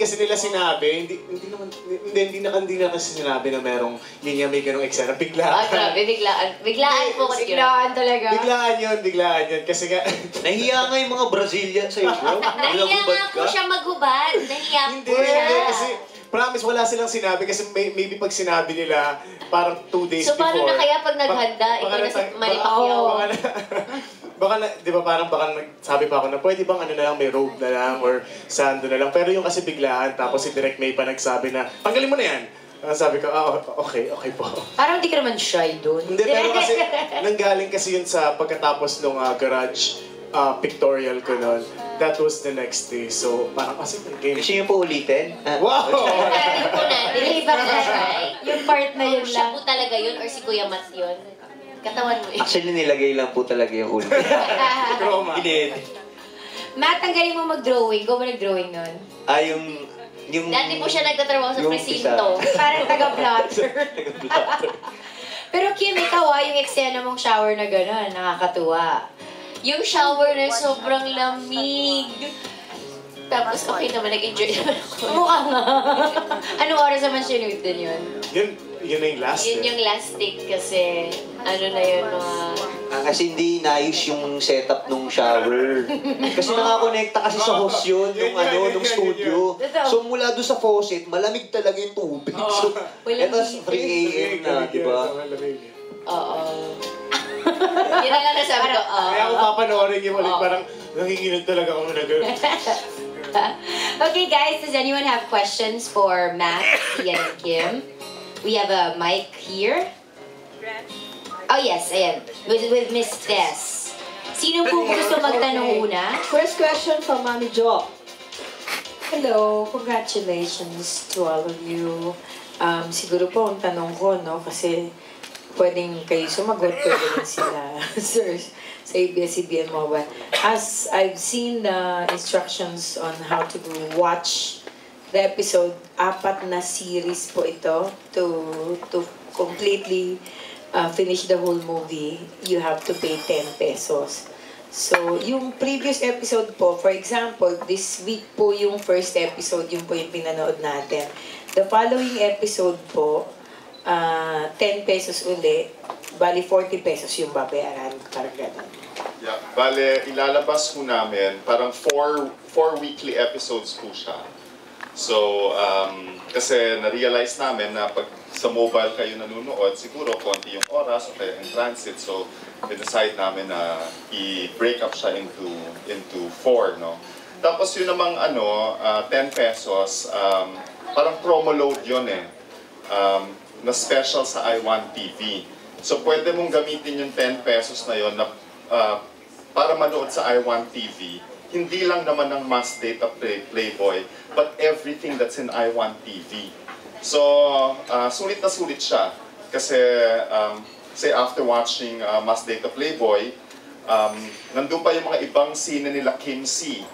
kasi nila sinabi, hindi na kasi sinabi na merong linya may ganong eksena. Biglaan. Grabe, biglaan po kasi Biglaan talaga. Biglaan yun. Kasi nga... Nahiya nga yung mga Brazilian sa'yo, bro. Nahiya nga po siya maghubad. Nahiya po siya. Hindi, kasi promise, wala silang sinabi kasi maybe pag sinabi nila, parang 2 days before. So, paano na kaya pag naghanda, ikaw na sa Manny Pacquiao? Baka di ba parang sabi pa ako na pwede bang ano na lang, may robe na lang or sando na lang. Pero yung kasi biglaan, tapos si Direk May pa nagsabi na, tanggalin mo na yan. Sabi ko, okay po. Parang hindi ka naman shy doon. Hindi, pero kasi nanggaling kasi yun sa pagkatapos nung garage pictorial ko noon. That was the next day. So, parang kasi game. Gusto niyo po ulitin? Wow! Kaya po natin. Nilipat na siya. Yung part na yun Siya lang. po talaga yun or si Kuya Matt yun? Katawan mo yun. Actually, nilagay lang po talaga yung ulit. Trauma. Matt, ang galing mo mag-drawing. Ikaw ba nag-drawing nun? Yung... Dati po siya nagtatrabaho sa yung presinto. Parang taga-blotter. Pero Kim, ikaw yung eksena mong shower na gano'n, nakakatuwa. Yung shower na sobrang lamig. Tapos okay naman, nag-enjoy naman ako. Mukha nga. Anong oras naman shoot din yun? Yun na yung last. Yun yung last take kasi ano na yun, kasi hindi naayos yung setup nung shower. Kasi nakakonekta kasi sa hose yun, nung studio. So mula doon sa faucet, malamig talaga yung tubig. So, eto 3 a.m. na, di ba? Oo. Yun na lang nasabi ko, Kaya ako papanoorin yung ulit, parang nanginginig talaga ako na gano'n. Okay guys, does anyone have questions for Matt, Ian, and Kim? We have a mic here. Oh yes, ayan. With Miss Tess. Sino po gusto magtanong una? First question from Mami Jo. Hello, congratulations to all of you. Siguro po ang tanong ko, no, kasi pwedeng kayo sumagot, pwede rin sila, sir, sa ABS-CBN Mobile. As I've seen the instructions on how to watch the episode, 4 na series po ito to completely finish the whole movie. You have to pay 10 pesos. So, yung previous episode po, for example, this week po yung first episode, yung po yung pinanood natin. The following episode po, 10 pesos uli, bali 40 pesos yung babayaran, parang gano'n. Yeah, bale, ilalabas po namin, parang 4 weekly episodes po siya. So, kasi na-realize namin na pag sa mobile kayo nanonood, siguro konti yung oras o kaya in transit. So, decide namin na i-break up siya into 4, no? Tapos yun namang 10 pesos, parang promo load yun na special sa iWant TV. So, pwede mong gamitin yung 10 pesos na yun na, para manood sa iWant TV. Hindi lang naman ng Mass Data Playboy, but everything that's in iWant TV. So, sulit na sulit siya. Kasi, say after watching Mass Data Playboy, nandun pa yung mga ibang scene nila Kim C.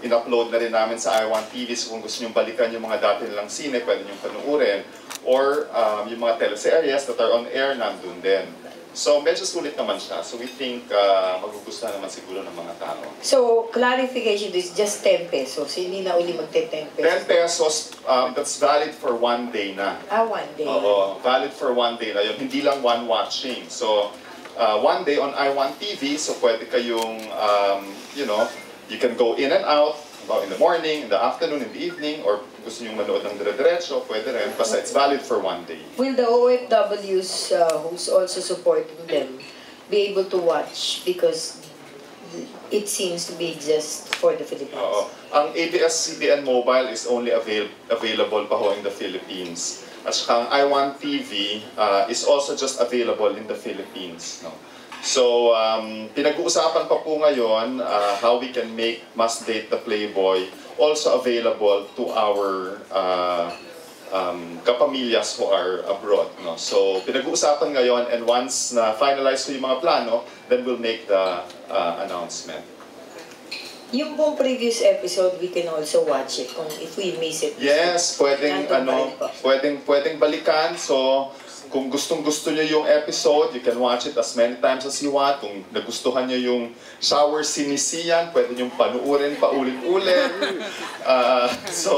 In-upload na rin namin sa iWant TV. So, kung gusto nyo balikan yung mga dati nilang scene, pwede nyo panuorin. Or yung mga teleseries that are on air, nandun din. So, medyo sulit naman siya. So, we think magugustuhan naman siguro ng mga tao. So, clarification, this is just 10 pesos. Hindi na uli mag-10 pesos. 10 pesos, that's valid for 1 day na. 1 day. Oo, valid for 1 day na yun. Hindi lang one watching. So, 1 day on iWant TV, so pwede kayong, you can go in and out, in the morning, in the afternoon, in the evening, or gusto nyo manood ng dire-diretso, pwede rin. Basta it's valid for 1 day. Will the OFWs who's also supporting them be able to watch? Because it seems to be just for the Philippines. Oo. Ang ABS-CBN Mobile is only available pa ho in the Philippines. At saka ang iWant TV is also just available in the Philippines. No? So, pinag-uusapan pa po ngayon how we can make Mass Data Playboy also available to our kapamilyas who are abroad. No? So, pinag-uusapan ngayon, and once na finalize ko yung mga plano, then we'll make the announcement. Yung pong previous episode, we can also watch it if we miss it. Yes, pwedeng balikan. So, kung gustong-gusto nyo yung episode, you can watch it as many times as you want. Kung nagustuhan nyo yung shower sinisiyan, pwede nyo panuurin paulit-ulit. So,